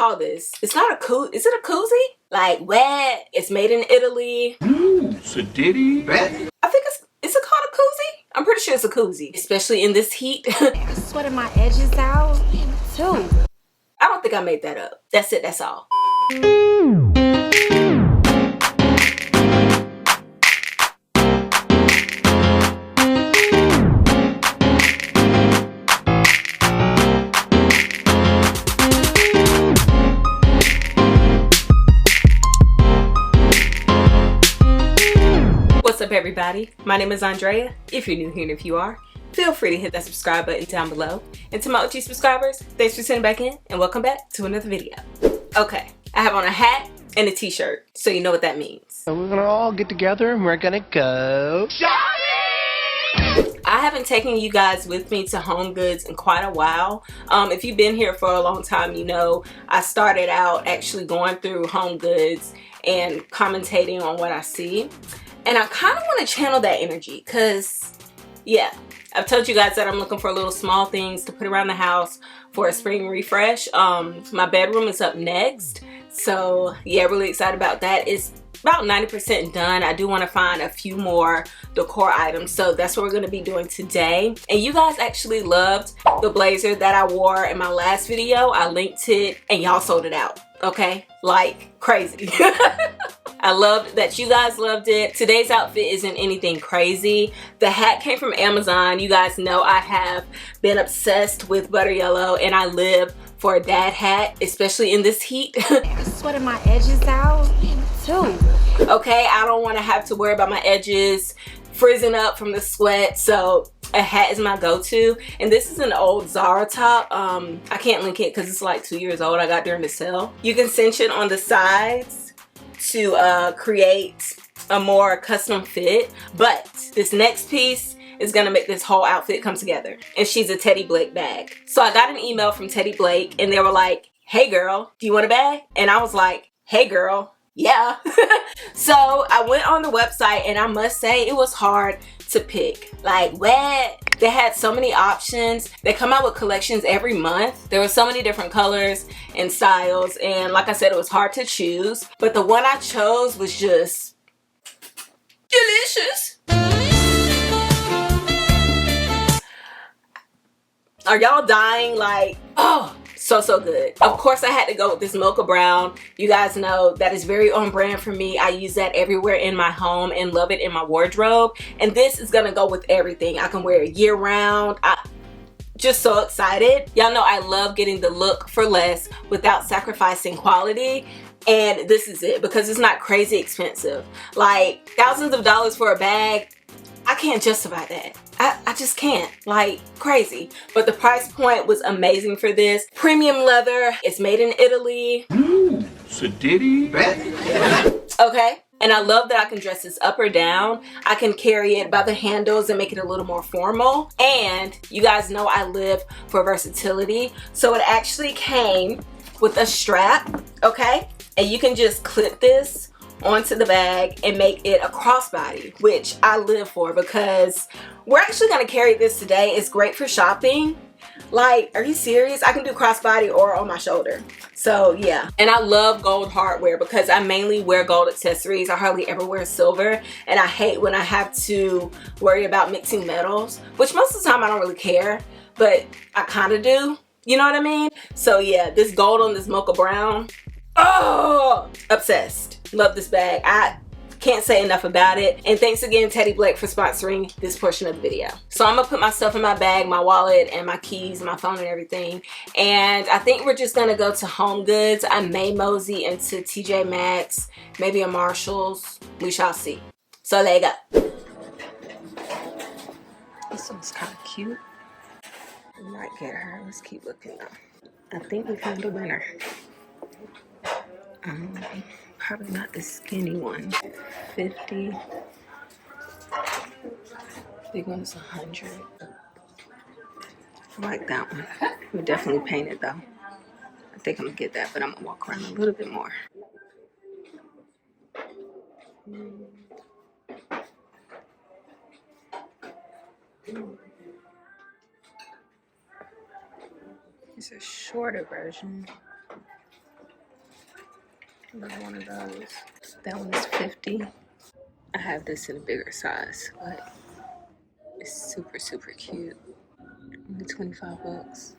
call this? It's not a koozie. Is it a koozie? Like, wet. It's made in Italy. Ooh, SHADY. I think is it called a koozie? I'm pretty sure it's a koozie, especially in this heat. I'm sweating my edges out too. I don't think I made that up. That's it. That's all. What's up, everybody? My name is Andrea. If you're new here and if you are, feel free to hit that subscribe button down below. And to my OG subscribers, thanks for tuning back in and welcome back to another video. Okay, I have on a hat and a t-shirt, so you know what that means. So we're gonna all get together and we're gonna go shopping! I haven't taken you guys with me to Homegoods in quite a while. If you've been here for a long time, you know I started out actually going through Homegoods and commentating on what I see. And I kind of want to channel that energy because, yeah, I've told you guys that I'm looking for little small things to put around the house for a spring refresh. My bedroom is up next. So, yeah, really excited about that. It's about 90% done. I do want to find a few more decor items. So that's what we're going to be doing today. And you guys actually loved the blazer that I wore in my last video. I linked it and y'all sold it out. Okay? Like crazy. I loved that you guys loved it. Today's outfit isn't anything crazy. The hat came from Amazon. You guys know I have been obsessed with butter yellow and I live for a dad hat, especially in this heat. I'm sweating my edges out too. Okay, I don't want to have to worry about my edges frizzing up from the sweat, so a hat is my go-to. And this is an old Zara top. I can't link it because it's like 2 years old. I got during the sale. You can cinch it on the sides to create a more custom fit, but this next piece is gonna make this whole outfit come together. And she's a Teddy Blake bag. So I got an email from Teddy Blake and they were like, hey girl, do you want a bag? And I was like, hey girl, yeah. So I went on the website and I must say it was hard to pick. Like, what? They had so many options. They come out with collections every month. There were so many different colors and styles, and like I said, it was hard to choose, but the one I chose was just delicious. Are y'all dying? Like, oh, so good. Of course I had to go with this mocha brown. You guys know that is very on brand for me. I use that everywhere in my home and love it in my wardrobe. And this is gonna go with everything. I can wear it year round. Just so excited. Y'all know I love getting the look for less without sacrificing quality. And this is it because it's not crazy expensive. Like thousands of dollars for a bag, I can't justify that. I just can't, like crazy. But the price point was amazing for this. Premium leather, it's made in Italy. Ooh, SHADY. Okay, and I love that I can dress this up or down. I can carry it by the handles and make it a little more formal. And you guys know I live for versatility. So it actually came with a strap, okay? And you can just clip this onto the bag and make it a crossbody, which I live for because we're actually gonna carry this today. It's great for shopping. Like, are you serious? I can do crossbody or on my shoulder. So yeah, and I love gold hardware because I mainly wear gold accessories. I hardly ever wear silver, and I hate when I have to worry about mixing metals, which most of the time I don't really care, but I kind of do. You know what I mean? So yeah, this gold on this mocha brown, oh, obsessed. Love this bag. I can't say enough about it. And thanks again, Teddy Blake, for sponsoring this portion of the video. So I'm gonna put my stuff in my bag, my wallet and my keys, my phone and everything. And I think we're just gonna go to Homegoods. I may mosey into TJ Maxx, maybe a Marshall's. We shall see. So there you go. This one's kind of cute. We might get her. Let's keep looking though. I think we found a winner. Probably not the skinny one. 50. Big one's 100. I like that one. We definitely paint it though. I think I'm gonna get that, but I'm gonna walk around a little bit more. It's a shorter version. Another one of those. That one is 50. I have this in a bigger size, but it's super, super cute. Only 25 bucks.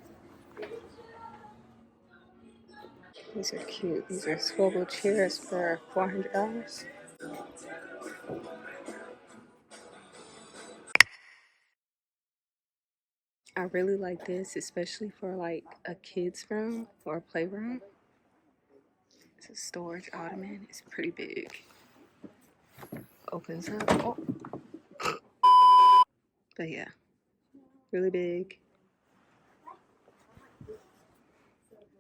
These are cute. These are swivel chairs for $400. I really like this, especially for like a kid's room or a playroom. It's a storage ottoman. It's pretty big. Opens up. Oh. But yeah, really big.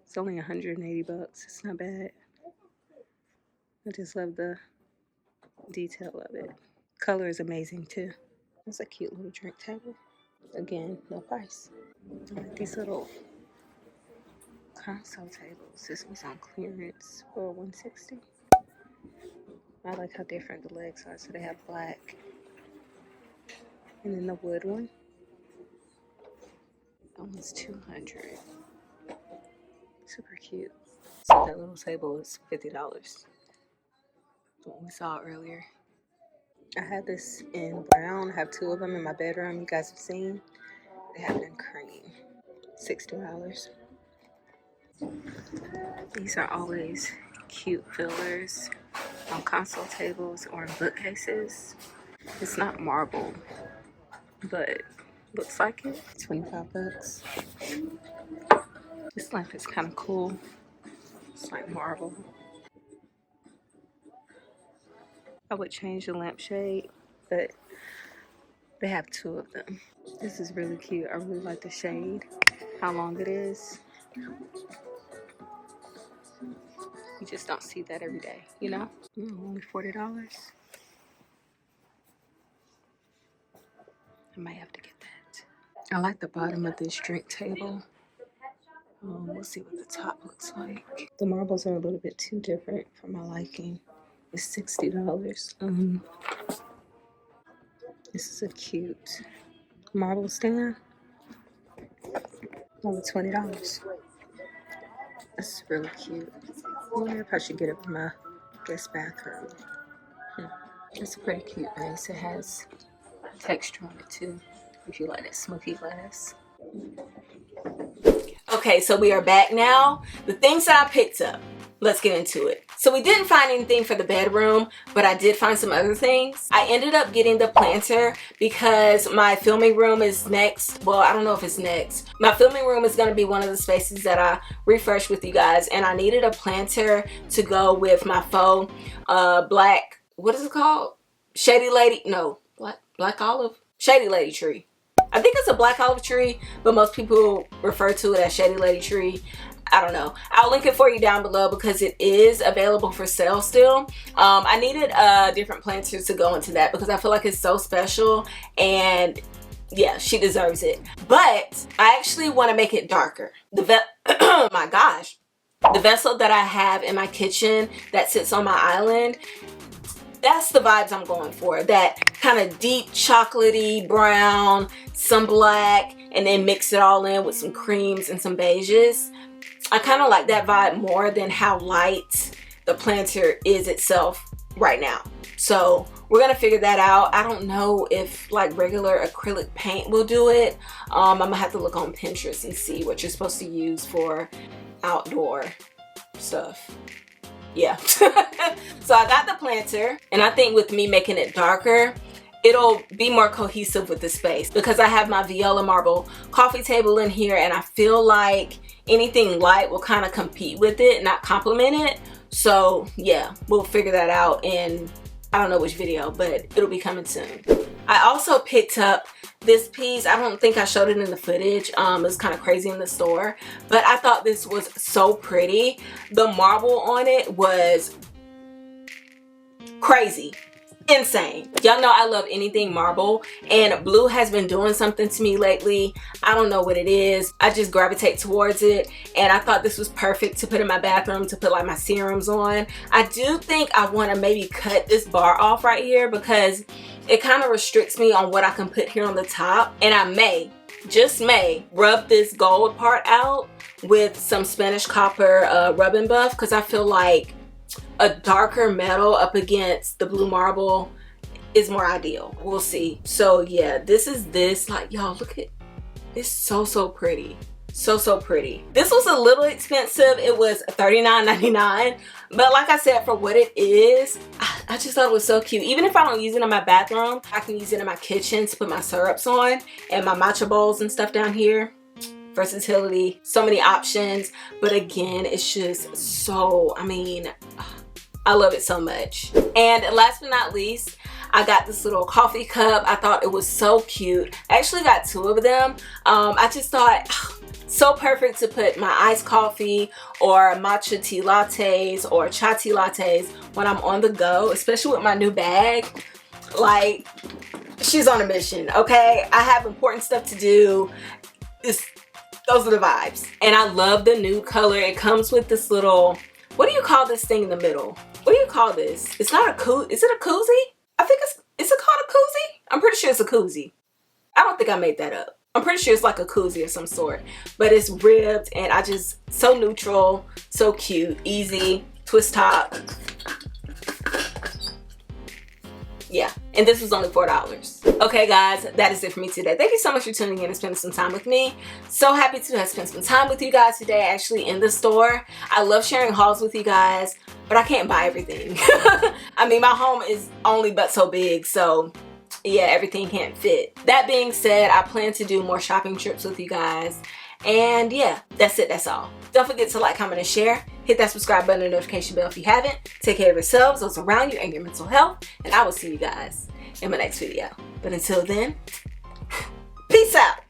It's only 180 bucks. It's not bad. I just love the detail of it. Color is amazing too. It's a cute little drink table. Again, no price. I like these little console tables. This was on clearance for $160. I like how different the legs are. So they have black. And then the wood one. That one's $200. Super cute. So that little table is $50. What we saw earlier. I had this in brown. I have two of them in my bedroom. You guys have seen. They have it in cream. $60. These are always cute fillers on console tables or in bookcases. It's not marble, but looks like it. 25 bucks. This lamp is kind of cool. It's like marble. I would change the lampshade, but they have two of them. This is really cute. I really like the shade, how long it is. You just don't see that every day, you know? Only $40. I might have to get that. I like the bottom of this drink table. We'll see what the top looks like. The marbles are a little bit too different for my liking. It's $60. This is a cute marble stand. Only $20. That's really cute. I wonder if I should get it for my guest bathroom. It's a pretty cute base. It has texture on it too, if you like that smoky glass. Okay, so we are back now. The things that I picked up, let's get into it. So we didn't find anything for the bedroom, but I did find some other things. I ended up getting the planter because my filming room is next. Well, I don't know if it's next. My filming room is going to be one of the spaces that I refresh with you guys, and I needed a planter to go with my faux black, what is it called? Shady lady, no, black olive? Shady lady tree. I think it's a black olive tree, but most people refer to it as Shady Lady tree. I don't know. I'll link it for you down below because it is available for sale still. I needed different planters to go into that because I feel like it's so special, and yeah, she deserves it. But I actually want to make it darker. Oh my gosh. The vessel that I have in my kitchen that sits on my island, that's the vibes I'm going for. That kind of deep chocolatey brown, some black, and then mix it all in with some creams and some beiges. I kind of like that vibe more than how light the planter is itself right now. So we're gonna figure that out. I don't know if like regular acrylic paint will do it. I'm gonna have to look on Pinterest and see what you're supposed to use for outdoor stuff. Yeah. So I got the planter, and I think with me making it darker, it'll be more cohesive with the space because I have my Viola marble coffee table in here, and I feel like anything light will kind of compete with it, not complement it. So yeah, we'll figure that out in, I don't know which video, but it'll be coming soon. I also picked up this piece. I don't think I showed it in the footage. It's kind of crazy in the store, but I thought this was so pretty. The marble on it was crazy. Insane. Y'all know I love anything marble, and blue has been doing something to me lately. I don't know what it is. I just gravitate towards it, and I thought this was perfect to put in my bathroom to put like my serums on. I do think I want to maybe cut this bar off right here because it kind of restricts me on what I can put here on the top, and I may, just may, rub this gold part out with some Spanish copper rub and buff because I feel like a darker metal up against the blue marble is more ideal. We'll see. So yeah, this is this. Like, y'all, look at, it's so pretty. So pretty. This was a little expensive. It was $39.99, but like I said, for what it is, I just thought it was so cute. Even if I don't use it in my bathroom, I can use it in my kitchen to put my syrups on and my matcha bowls and stuff down here. Versatility, so many options, but again, it's just so, I mean, I love it so much. And last but not least, I got this little coffee cup. I thought it was so cute. I actually got 2 of them. I just thought, so perfect to put my iced coffee or matcha tea lattes or chai tea lattes when I'm on the go, especially with my new bag. Like, she's on a mission, okay? I have important stuff to do. Those are the vibes. And I love the nude color. It comes with this little, what do you call this thing in the middle? What do you call this? It's not a koozie. Is it a koozie? I think is it called a koozie? I'm pretty sure it's a koozie. I don't think I made that up. I'm pretty sure it's like a koozie of some sort, but it's ribbed and I just, so neutral, so cute, easy, twist top. Yeah, and this was only $4. Okay guys, that is it for me today. Thank you so much for tuning in and spending some time with me. So happy to have spent some time with you guys today, actually in the store. I love sharing hauls with you guys, but I can't buy everything. I mean, my home is only but so big, so yeah, everything can't fit. That being said, I plan to do more shopping trips with you guys. And yeah, that's it, that's all. Don't forget to like, comment, and share. Hit that subscribe button and notification bell if you haven't. Take care of yourselves, those around you, and your mental health. And I will see you guys in my next video. But until then, peace out.